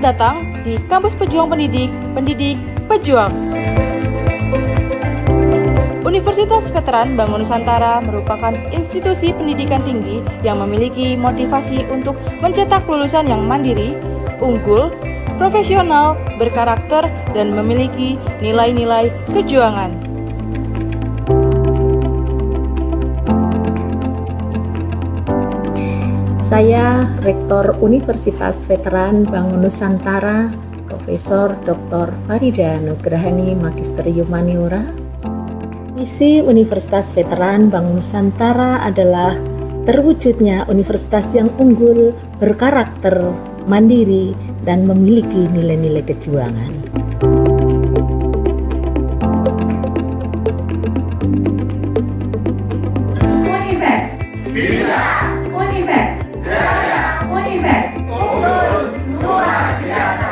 datang di Kampus Pejuang Pendidik, Pendidik Pejuang. Universitas Veteran Bangun Nusantara merupakan institusi pendidikan tinggi yang memiliki motivasi untuk mencetak lulusan yang mandiri, unggul, profesional, berkarakter, dan memiliki nilai-nilai kejuangan. Saya Rektor Universitas Veteran Bangun Nusantara, Profesor Dr. Farida Nugrahani Magister Humaniora. Misi Universitas Veteran Bangun Nusantara adalah terwujudnya universitas yang unggul, berkarakter, mandiri, dan memiliki nilai-nilai kejuangan. Univet bisa, Univet jaya, Univet unggul luar biasa.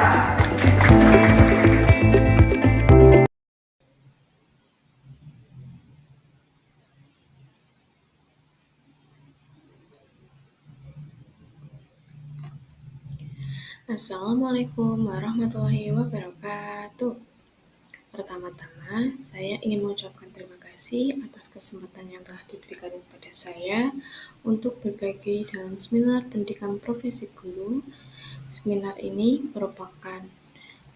Assalamualaikum warahmatullahi wabarakatuh. Pertama-tama, saya ingin mengucapkan terima kasih atas kesempatan yang telah diberikan kepada saya untuk berbagi dalam seminar pendidikan profesi guru. Seminar ini merupakan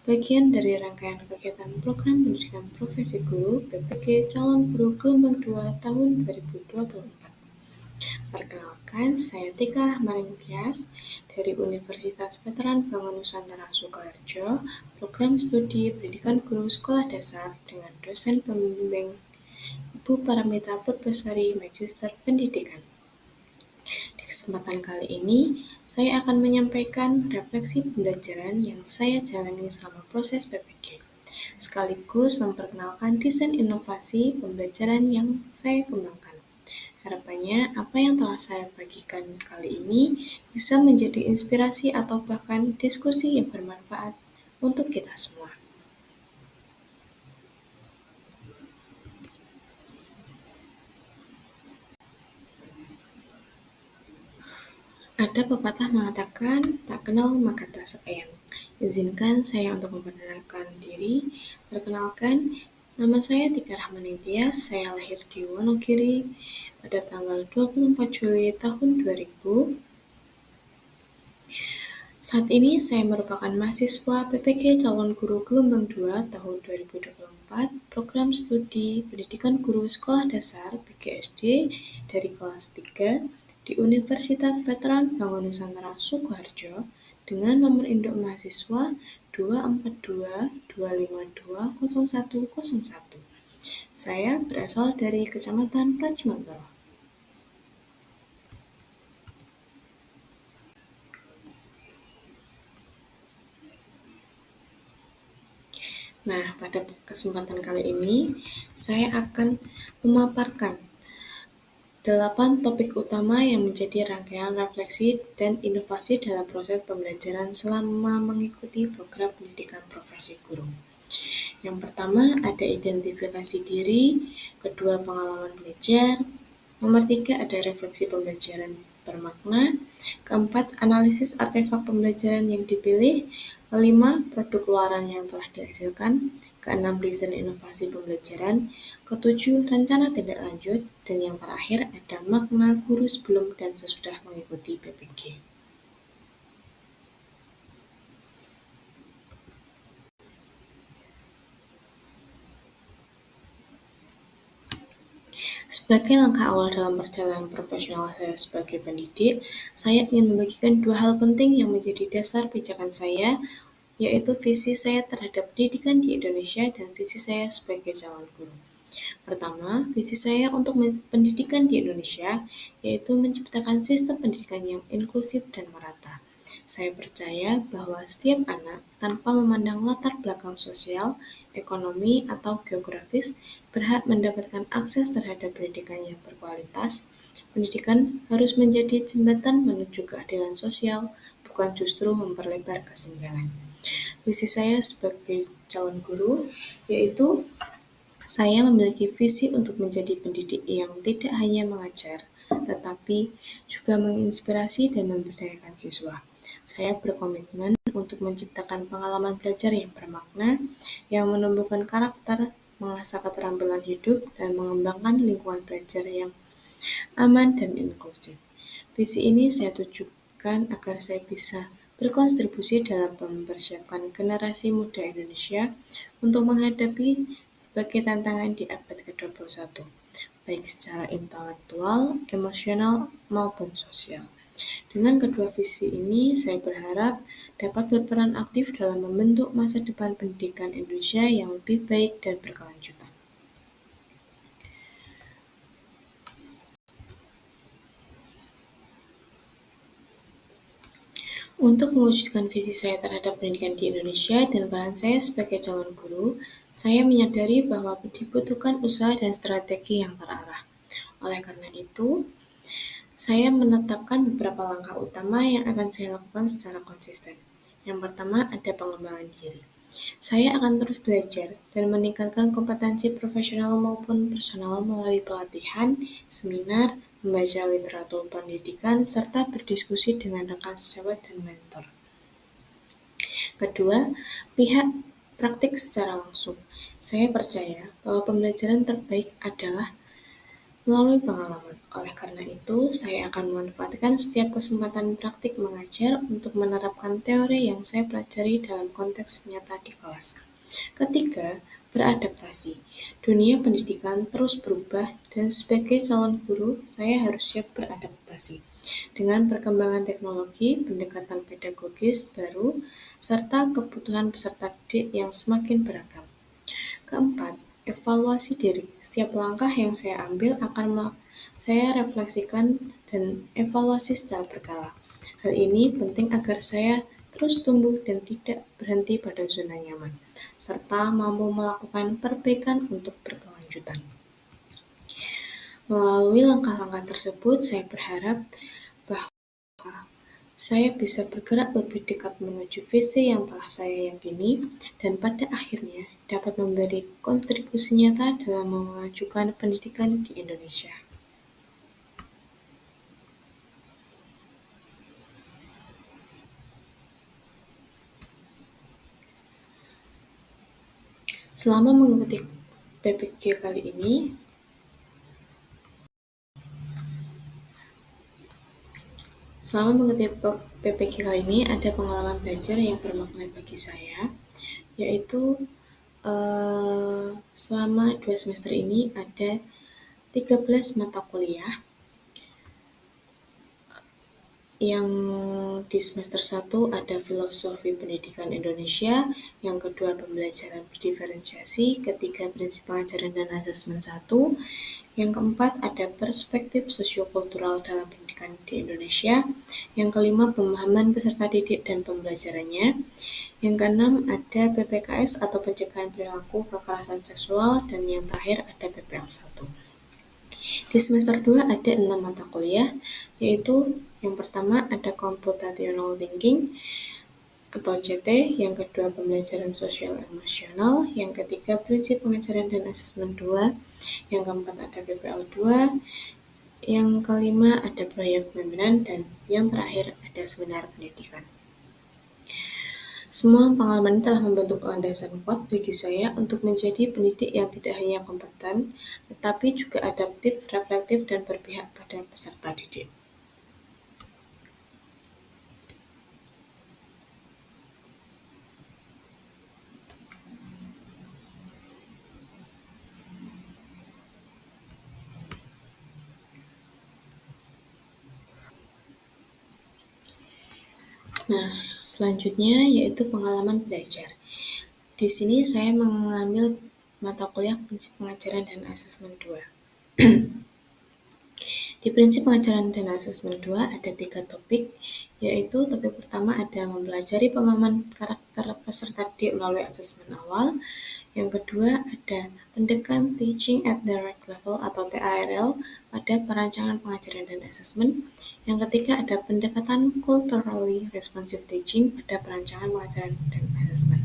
bagian dari rangkaian kegiatan program pendidikan profesi guru PPG Calon Guru Gelombang 2 tahun 2024. Perkenalkan, saya Tika Rahmaning Tias dari Universitas Veteran Bangun Nusantara Sukoharjo, program studi pendidikan guru sekolah dasar dengan dosen pembimbing Ibu Paramita Purwosari Magister Pendidikan. Di kesempatan kali ini, saya akan menyampaikan refleksi pembelajaran yang saya jalani selama proses PPG, sekaligus memperkenalkan desain inovasi pembelajaran yang saya kembangkan. Harapannya, apa yang telah saya bagikan kali ini bisa menjadi inspirasi atau bahkan diskusi yang bermanfaat untuk kita semua. Ada pepatah mengatakan, tak kenal maka tak sayang. Izinkan saya untuk memperkenalkan diri. Perkenalkan, nama saya Tika Rahmaning Tias, saya lahir di Wonogiri pada tanggal 24 Juli tahun 2000. Saat ini saya merupakan mahasiswa PPG Calon Guru Gelombang 2 tahun 2024, program studi Pendidikan Guru Sekolah Dasar PGSD dari kelas 3 di Universitas Veteran Bangun Nusantara Sukoharjo dengan nomor induk mahasiswa 24225200101. Saya berasal dari Kecamatan Pracimantoro. Nah, pada kesempatan kali ini, saya akan memaparkan 8 topik utama yang menjadi rangkaian refleksi dan inovasi dalam proses pembelajaran selama mengikuti program pendidikan profesi guru. Yang pertama, ada identifikasi diri, kedua, pengalaman belajar, nomor 3, ada refleksi pembelajaran bermakna, keempat, analisis artefak pembelajaran yang dipilih, kelima, produk luaran yang telah dihasilkan, keenam, desain inovasi pembelajaran, ketujuh, rencana tindak lanjut, dan yang terakhir ada makna guru sebelum dan sesudah mengikuti PPG. Sebagai langkah awal dalam perjalanan profesional saya sebagai pendidik, saya ingin membagikan 2 hal penting yang menjadi dasar pijakan saya, yaitu visi saya terhadap pendidikan di Indonesia dan visi saya sebagai calon guru. Pertama, visi saya untuk pendidikan di Indonesia yaitu menciptakan sistem pendidikan yang inklusif dan merata. Saya percaya bahwa setiap anak, tanpa memandang latar belakang sosial, ekonomi, atau geografis, berhak mendapatkan akses terhadap pendidikan yang berkualitas. Pendidikan harus menjadi jembatan menuju keadilan sosial, bukan justru memperlebar kesenjangan. Visi saya sebagai calon guru yaitu saya memiliki visi untuk menjadi pendidik yang tidak hanya mengajar, tetapi juga menginspirasi dan memberdayakan siswa. Saya berkomitmen untuk menciptakan pengalaman belajar yang bermakna, yang menumbuhkan karakter, mengasah keterampilan hidup, dan mengembangkan lingkungan belajar yang aman dan inklusif. Visi ini saya tujukan agar saya bisa berkontribusi dalam mempersiapkan generasi muda Indonesia untuk menghadapi berbagai tantangan di abad ke-21, baik secara intelektual, emosional, maupun sosial. Dengan kedua visi ini, saya berharap dapat berperan aktif dalam membentuk masa depan pendidikan Indonesia yang lebih baik dan berkelanjutan. Untuk mewujudkan visi saya terhadap pendidikan di Indonesia dan peran saya sebagai calon guru, saya menyadari bahwa dibutuhkan usaha dan strategi yang terarah. Oleh karena itu, saya menetapkan beberapa langkah utama yang akan saya lakukan secara konsisten. Yang pertama, ada pengembangan diri. Saya akan terus belajar dan meningkatkan kompetensi profesional maupun personal melalui pelatihan, seminar, membaca literatur pendidikan, serta berdiskusi dengan rekan sejawat dan mentor. Kedua, pihak praktik secara langsung. Saya percaya bahwa pembelajaran terbaik adalah melalui pengalaman. Oleh karena itu, saya akan memanfaatkan setiap kesempatan praktik mengajar untuk menerapkan teori yang saya pelajari dalam konteks nyata di kelas. Ketiga, beradaptasi. Dunia pendidikan terus berubah dan sebagai calon guru, saya harus siap beradaptasi dengan perkembangan teknologi, pendekatan pedagogis baru, serta kebutuhan peserta didik yang semakin beragam. Keempat, evaluasi diri. Setiap langkah yang saya ambil akan saya refleksikan dan evaluasi secara berkala. Hal ini penting agar saya terus tumbuh dan tidak berhenti pada zona nyaman, serta mampu melakukan perbaikan untuk berkelanjutan. Melalui langkah-langkah tersebut, saya berharap bahwa saya bisa bergerak lebih dekat menuju visi yang telah saya yakini dan pada akhirnya dapat memberi kontribusi nyata dalam memajukan pendidikan di Indonesia. Selama mengikuti PPG kali ini, ada pengalaman belajar yang bermakna bagi saya, yaitu selama 2 semester ini ada 13 mata kuliah yang di semester 1 ada filosofi pendidikan Indonesia, yang kedua pembelajaran berdiferensiasi, ketiga prinsip pengajaran dan asesmen 1, yang keempat ada perspektif sosiokultural dalam pendidikan di Indonesia, yang kelima pemahaman peserta didik dan pembelajarannya, yang keenam ada PPKS atau pencegahan perilaku kekerasan seksual, dan yang terakhir ada PPL 1. Di semester 2 ada 6 mata kuliah, yaitu yang pertama ada Computational Thinking atau CT, yang kedua pembelajaran sosial emosional, yang ketiga prinsip pengajaran dan asesmen 2, yang keempat ada PPL 2, yang kelima ada proyek pemimpinan, dan yang terakhir ada seminar pendidikan. Semua pengalaman telah membentuk landasan kuat bagi saya untuk menjadi pendidik yang tidak hanya kompeten, tetapi juga adaptif, reflektif, dan berpihak pada peserta didik. Nah, selanjutnya yaitu pengalaman belajar. Di sini saya mengambil mata kuliah prinsip pengajaran dan asesmen 2. Di prinsip pengajaran dan asesmen 2 ada 3 topik, yaitu topik pertama ada mempelajari pemahaman karakter peserta didik melalui asesmen awal, yang kedua ada pendekatan Teaching at the Right Level atau TARL pada perancangan pengajaran dan asesmen, yang ketiga ada pendekatan Culturally Responsive Teaching pada perancangan pengajaran dan asesmen.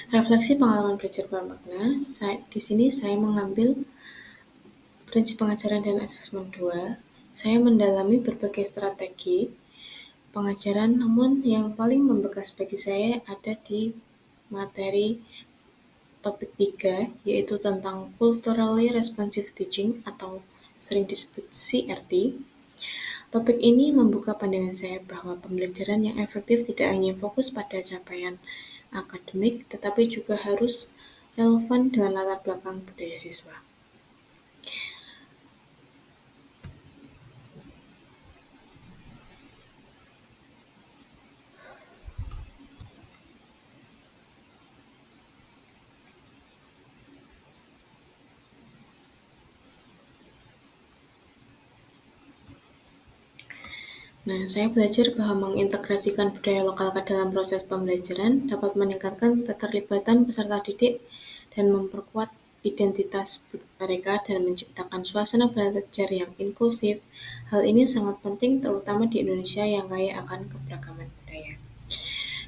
Refleksi pengalaman belajar bermakna, di sini saya mengambil prinsip pengajaran dan asesmen 2. Saya mendalami berbagai strategi pengajaran, namun yang paling membekas bagi saya ada di materi topik 3, yaitu tentang Culturally Responsive Teaching atau sering disebut CRT. Topik ini membuka pandangan saya bahwa pembelajaran yang efektif tidak hanya fokus pada capaian akademik, tetapi juga harus relevan dengan latar belakang budaya siswa. Nah, saya belajar bahwa mengintegrasikan budaya lokal ke dalam proses pembelajaran dapat meningkatkan keterlibatan peserta didik dan memperkuat identitas mereka dan menciptakan suasana belajar yang inklusif. Hal ini sangat penting terutama di Indonesia yang kaya akan keberagaman budaya.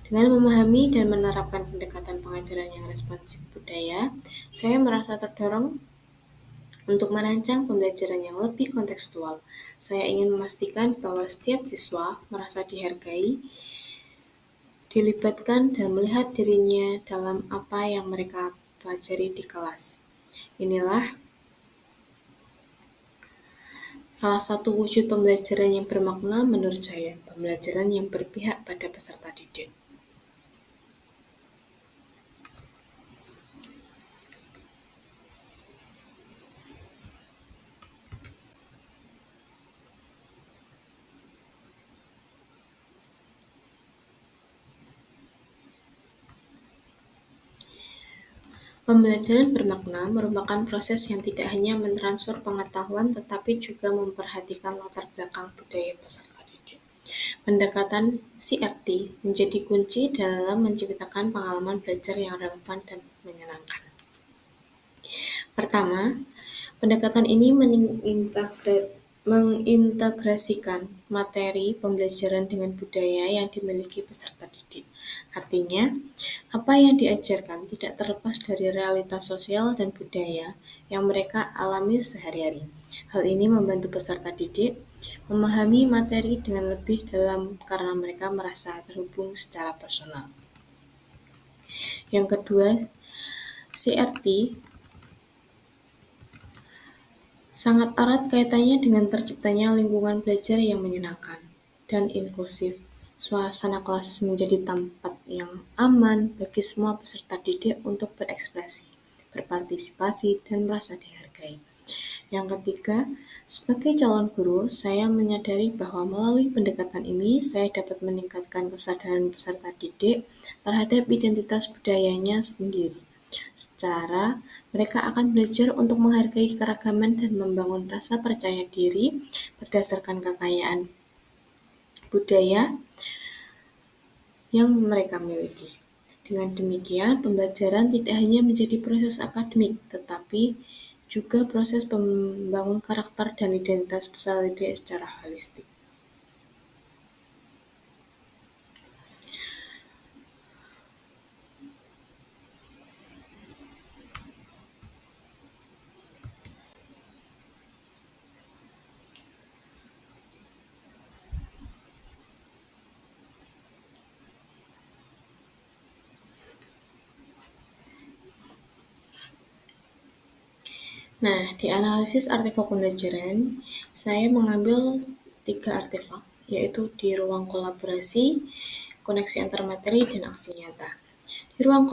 Dengan memahami dan menerapkan pendekatan pengajaran yang responsif budaya, saya merasa terdorong untuk merancang pembelajaran yang lebih kontekstual. Saya ingin memastikan bahwa setiap siswa merasa dihargai, dilibatkan, dan melihat dirinya dalam apa yang mereka pelajari di kelas. Inilah salah satu wujud pembelajaran yang bermakna menurut saya, pembelajaran yang berpihak pada peserta didik. Pembelajaran bermakna merupakan proses yang tidak hanya mentransfer pengetahuan tetapi juga memperhatikan latar belakang budaya peserta didik. Pendekatan CRT menjadi kunci dalam menciptakan pengalaman belajar yang relevan dan menyenangkan. Pertama, pendekatan ini mengintegrasikan materi pembelajaran dengan budaya yang dimiliki peserta didik. Artinya, apa yang diajarkan tidak terlepas dari realitas sosial dan budaya yang mereka alami sehari-hari. Hal ini membantu peserta didik memahami materi dengan lebih dalam karena mereka merasa terhubung secara personal. Yang kedua, CRT sangat erat kaitannya dengan terciptanya lingkungan belajar yang menyenangkan dan inklusif. Suasana kelas menjadi tempat yang aman bagi semua peserta didik untuk berekspresi, berpartisipasi, dan merasa dihargai. Yang ketiga, sebagai calon guru, saya menyadari bahwa melalui pendekatan ini, saya dapat meningkatkan kesadaran peserta didik terhadap identitas budayanya sendiri. Secara mereka akan belajar untuk menghargai keragaman dan membangun rasa percaya diri berdasarkan kekayaan budaya yang mereka miliki. Dengan demikian, pembelajaran tidak hanya menjadi proses akademik, tetapi juga proses membangun karakter dan identitas peserta didik secara holistik. Nah, di analisis artefak pembelajaran, saya mengambil 3 artefak, yaitu di ruang kolaborasi, koneksi antar materi, dan aksi nyata. Di ruang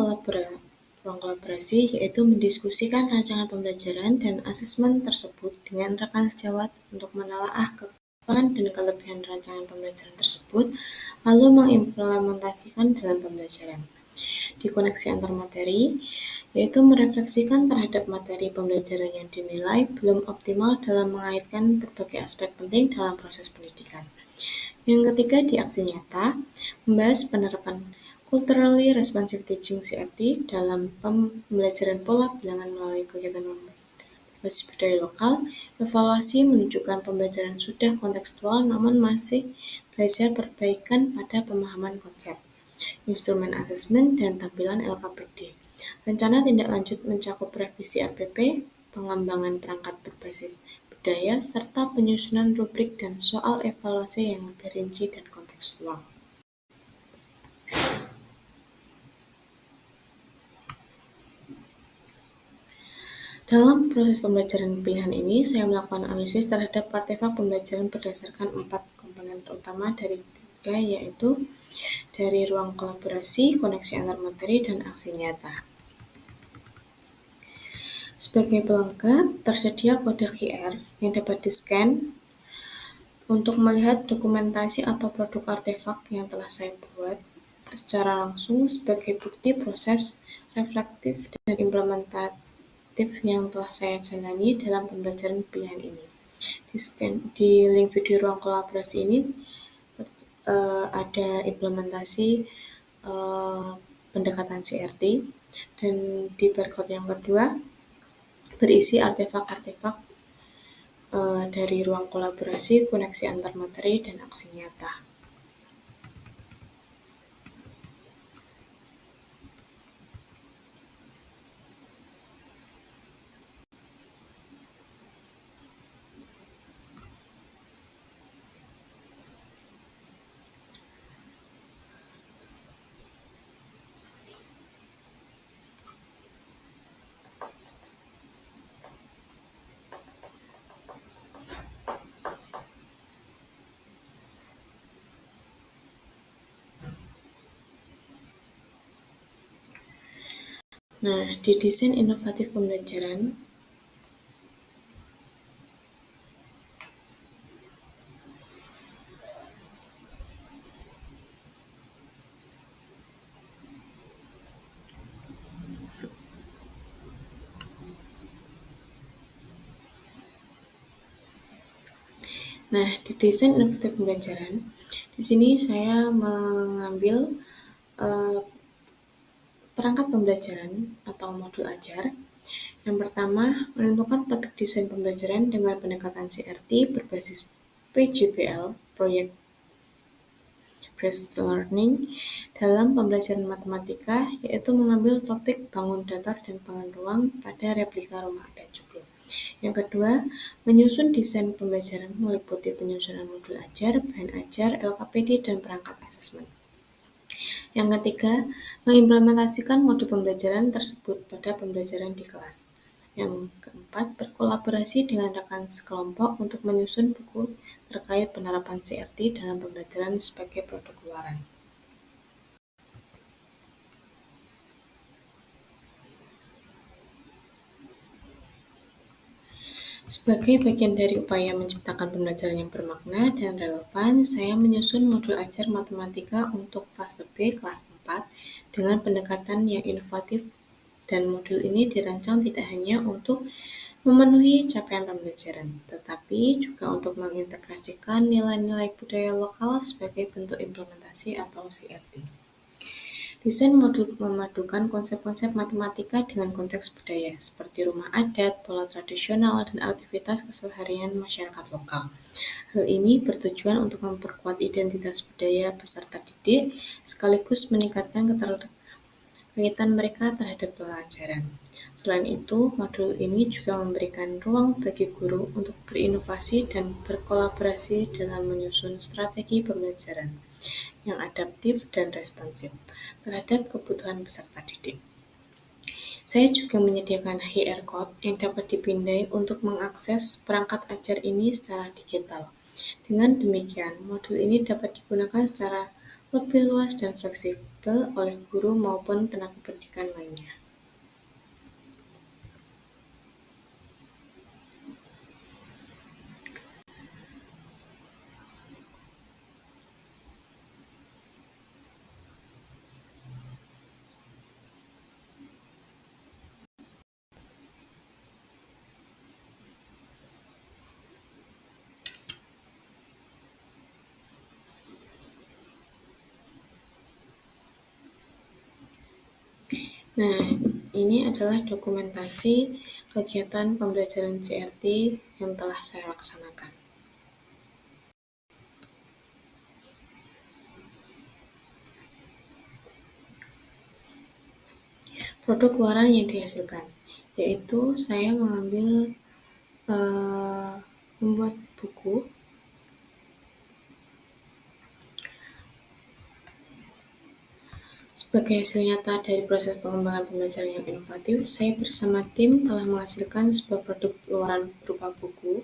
kolaborasi yaitu mendiskusikan rancangan pembelajaran dan asesmen tersebut dengan rekan sejawat untuk menelaah kekurangan dan kelebihan rancangan pembelajaran tersebut, lalu mengimplementasikan dalam pembelajaran. Di koneksi antar materi, yaitu merefleksikan terhadap materi pembelajaran yang dinilai belum optimal dalam mengaitkan berbagai aspek penting dalam proses pendidikan. Yang ketiga, di aksi nyata, membahas penerapan Culturally Responsive Teaching CRT dalam pembelajaran pola bilangan melalui kegiatan berbasis budaya lokal. Evaluasi menunjukkan pembelajaran sudah kontekstual namun masih belajar perbaikan pada pemahaman konsep. instrumen asesmen, dan tampilan LKPD. Rencana tindak lanjut mencakup revisi RPP, pengembangan perangkat berbasis budaya, serta penyusunan rubrik dan soal evaluasi yang lebih rinci dan kontekstual. Dalam proses pembelajaran pilihan ini, saya melakukan analisis terhadap artefak pembelajaran berdasarkan 4 komponen utama dari 3, yaitu dari ruang kolaborasi, koneksi antar materi, dan aksi nyata. Sebagai pelengkap, tersedia kode QR yang dapat di-scan untuk melihat dokumentasi atau produk artefak yang telah saya buat secara langsung sebagai bukti proses reflektif dan implementatif yang telah saya jalani dalam pembelajaran pilihan ini. Di link video ruang kolaborasi ini ada implementasi pendekatan CRT, dan di barcode yang kedua berisi artefak-artefak dari ruang kolaborasi, koneksi antar materi, dan aksi nyata. Nah, di desain inovatif pembelajaran, di sini saya mengambil perangkat pembelajaran atau modul ajar. Yang pertama, menentukan topik desain pembelajaran dengan pendekatan CRT berbasis PJBL, Project Based Learning, dalam pembelajaran matematika, yaitu mengambil topik bangun datar dan bangun ruang pada replika rumah adat Joglo. Yang kedua, menyusun desain pembelajaran meliputi penyusunan modul ajar, bahan ajar, LKPD, dan perangkat asesmen. Yang ketiga, mengimplementasikan modul pembelajaran tersebut pada pembelajaran di kelas. Yang keempat, berkolaborasi dengan rekan sekelompok untuk menyusun buku terkait penerapan CRT dalam pembelajaran sebagai produk luaran. Sebagai bagian dari upaya menciptakan pembelajaran yang bermakna dan relevan, saya menyusun modul ajar matematika untuk fase B kelas 4 dengan pendekatan yang inovatif, dan modul ini dirancang tidak hanya untuk memenuhi capaian pembelajaran, tetapi juga untuk mengintegrasikan nilai-nilai budaya lokal sebagai bentuk implementasi atau CRT. Desain modul memadukan konsep-konsep matematika dengan konteks budaya, seperti rumah adat, pola tradisional, dan aktivitas keseharian masyarakat lokal. Hal ini bertujuan untuk memperkuat identitas budaya peserta didik, sekaligus meningkatkan keterkaitan mereka terhadap pelajaran. Selain itu, modul ini juga memberikan ruang bagi guru untuk berinovasi dan berkolaborasi dalam menyusun strategi pembelajaran yang adaptif dan responsif terhadap kebutuhan peserta didik. Saya juga menyediakan QR Code yang dapat dipindai untuk mengakses perangkat ajar ini secara digital. Dengan demikian, modul ini dapat digunakan secara lebih luas dan fleksibel oleh guru maupun tenaga pendidikan lainnya. Nah, ini adalah dokumentasi kegiatan pembelajaran CRT yang telah saya laksanakan. produk keluaran yang dihasilkan, yaitu saya mengambil membuat buku. Sebagai hasil nyata dari proses pengembangan pembelajaran yang inovatif, saya bersama tim telah menghasilkan sebuah produk keluaran berupa buku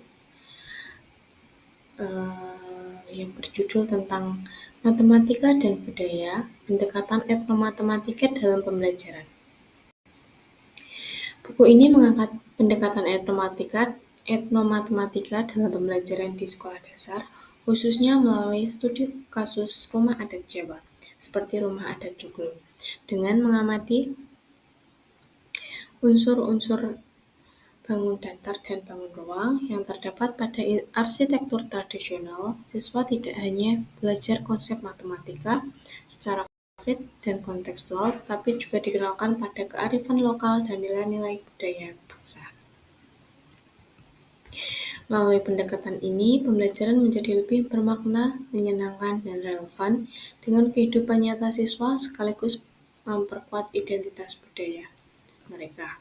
yang berjudul tentang Matematika dan Budaya, Pendekatan Etnomatematika dalam Pembelajaran. Buku ini mengangkat pendekatan etnomatematika dalam pembelajaran di sekolah dasar, khususnya melalui studi kasus rumah adat Jawa, seperti rumah adat Joglo, dengan mengamati unsur-unsur bangun datar dan bangun ruang yang terdapat pada arsitektur tradisional. Siswa tidak hanya belajar konsep matematika secara konkret dan kontekstual, tapi juga dikenalkan pada kearifan lokal dan nilai-nilai budaya bangsa. Melalui pendekatan ini, pembelajaran menjadi lebih bermakna, menyenangkan, dan relevan dengan kehidupan nyata siswa sekaligus memperkuat identitas budaya mereka.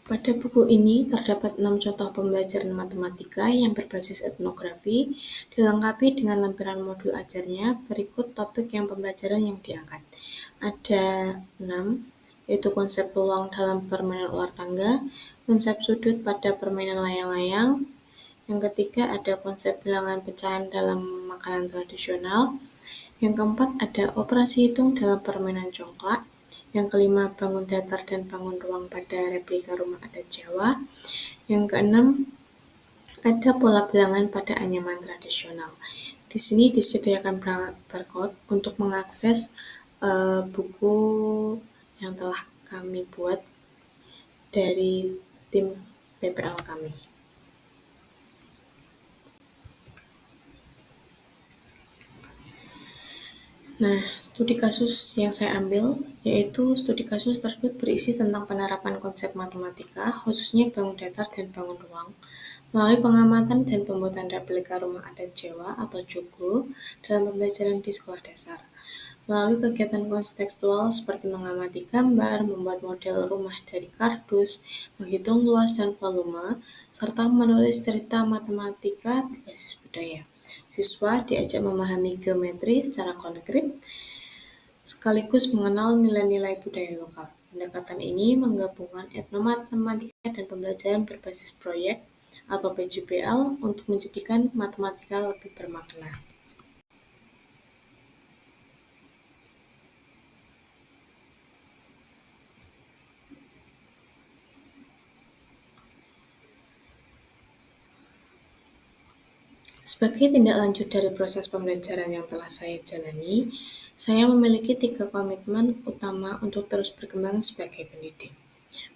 Pada buku ini terdapat 6 contoh pembelajaran matematika yang berbasis etnografi, dilengkapi dengan lembaran modul ajarnya. Berikut topik yang pembelajaran yang diangkat. Ada 6, yaitu konsep peluang dalam permainan ular tangga, konsep sudut pada permainan layang-layang. Yang ketiga ada konsep bilangan pecahan dalam makanan tradisional. Yang keempat ada operasi hitung dalam permainan congklak. Yang kelima, bangun datar dan bangun ruang pada replika rumah adat Jawa. Yang keenam, ada pola bilangan pada anyaman tradisional. Di sini disediakan barcode untuk mengakses buku yang telah kami buat dari tim PPL kami. Nah, studi kasus yang saya ambil yaitu studi kasus tersebut berisi tentang penerapan konsep matematika, khususnya bangun datar dan bangun ruang, melalui pengamatan dan pembuatan replika rumah adat Jawa atau Joglo dalam pembelajaran di sekolah dasar. Melalui kegiatan kontekstual seperti mengamati gambar, membuat model rumah dari kardus, menghitung luas dan volume, serta menulis cerita matematika berbasis budaya. Siswa diajak memahami geometri secara konkret, sekaligus mengenal nilai-nilai budaya lokal. Pendekatan ini menggabungkan etnomatematika dan pembelajaran berbasis proyek atau PJBL untuk menjadikan matematika lebih bermakna. Sebagai tindak lanjut dari proses pembelajaran yang telah saya jalani, saya memiliki 3 komitmen utama untuk terus berkembang sebagai pendidik.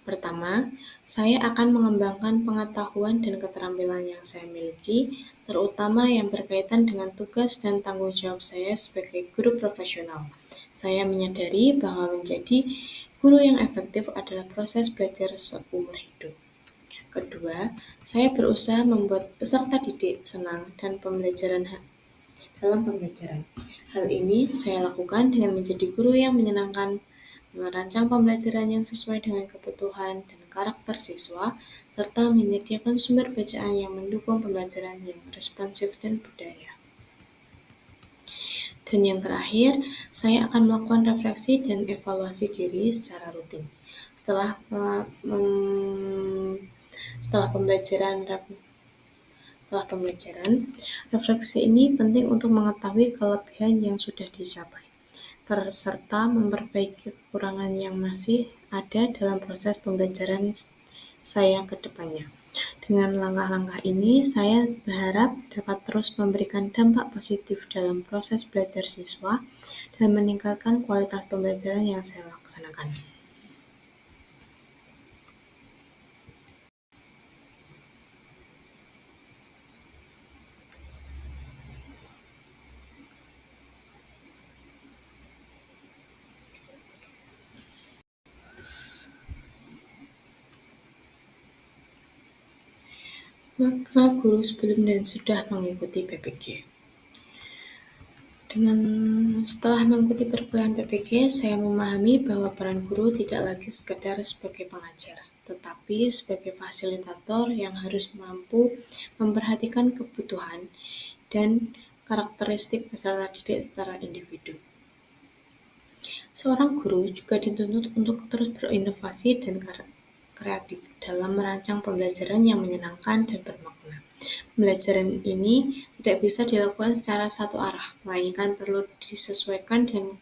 Pertama, saya akan mengembangkan pengetahuan dan keterampilan yang saya miliki, terutama yang berkaitan dengan tugas dan tanggung jawab saya sebagai guru profesional. Saya menyadari bahwa menjadi guru yang efektif adalah proses belajar seumur hidup. Kedua, saya berusaha membuat peserta didik senang dan dalam pembelajaran. Hal ini saya lakukan dengan menjadi guru yang menyenangkan, merancang pembelajaran yang sesuai dengan kebutuhan dan karakter siswa, serta menyediakan sumber bacaan yang mendukung pembelajaran yang responsif dan budaya. Dan yang terakhir, saya akan melakukan refleksi dan evaluasi diri secara rutin. Setelah pembelajaran, refleksi ini penting untuk mengetahui kelebihan yang sudah dicapai, serta memperbaiki kekurangan yang masih ada dalam proses pembelajaran saya ke depannya. Dengan langkah-langkah ini, saya berharap dapat terus memberikan dampak positif dalam proses belajar siswa dan meningkatkan kualitas pembelajaran yang saya laksanakan. Makna guru sebelum dan sudah mengikuti PPG. Setelah mengikuti perkuliahan PPG, saya memahami bahwa peran guru tidak lagi sekedar sebagai pengajar, tetapi sebagai fasilitator yang harus mampu memperhatikan kebutuhan dan karakteristik peserta didik secara individu. Seorang guru juga dituntut untuk terus berinovasi dan kreatif dalam merancang pembelajaran yang menyenangkan dan bermakna. Pembelajaran ini tidak bisa dilakukan secara satu arah, melainkan perlu disesuaikan dengan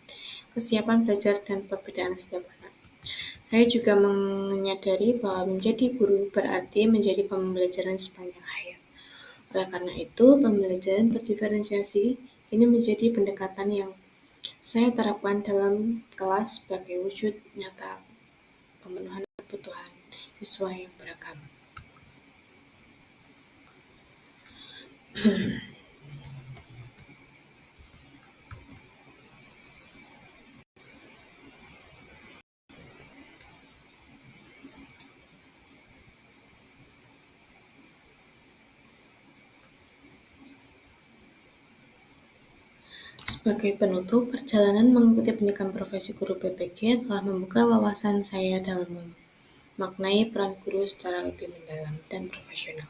kesiapan belajar dan perbedaan setiap anak. Saya juga menyadari bahwa menjadi guru berarti menjadi pembelajaran sepanjang hayat. Oleh karena itu, pembelajaran berdiferensiasi ini menjadi pendekatan yang saya terapkan dalam kelas sebagai wujud nyata pemenuhan kebutuhan siswa yang beragam. Sebagai penutup, perjalanan mengikuti pendidikan profesi guru PPG telah membuka wawasan saya dalam memaknai peran guru secara lebih mendalam dan profesional.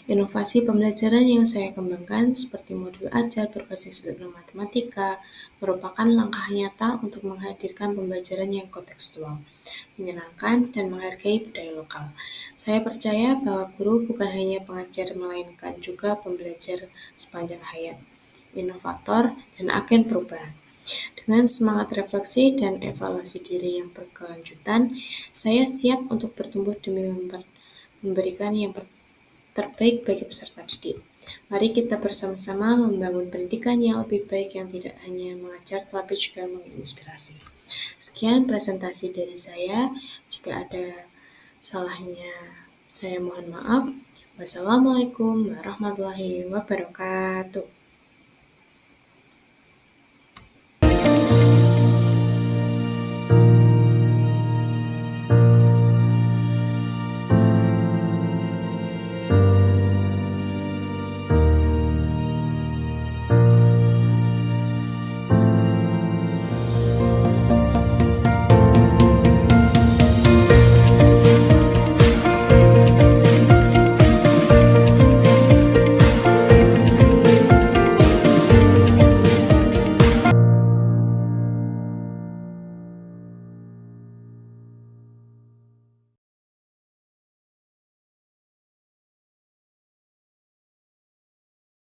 Inovasi pembelajaran yang saya kembangkan seperti modul ajar berbasis ilmu matematika merupakan langkah nyata untuk menghadirkan pembelajaran yang kontekstual, menyenangkan, dan menghargai budaya lokal. Saya percaya bahwa guru bukan hanya pengajar melainkan juga pembelajar sepanjang hayat, inovator, dan agen perubahan. Dengan semangat refleksi dan evaluasi diri yang berkelanjutan, saya siap untuk bertumbuh demi memberikan yang terbaik bagi peserta didik. Mari kita bersama-sama membangun pendidikan yang lebih baik yang tidak hanya mengajar tetapi juga menginspirasi. Sekian presentasi dari saya. Jika ada salahnya, saya mohon maaf. Wassalamualaikum warahmatullahi wabarakatuh.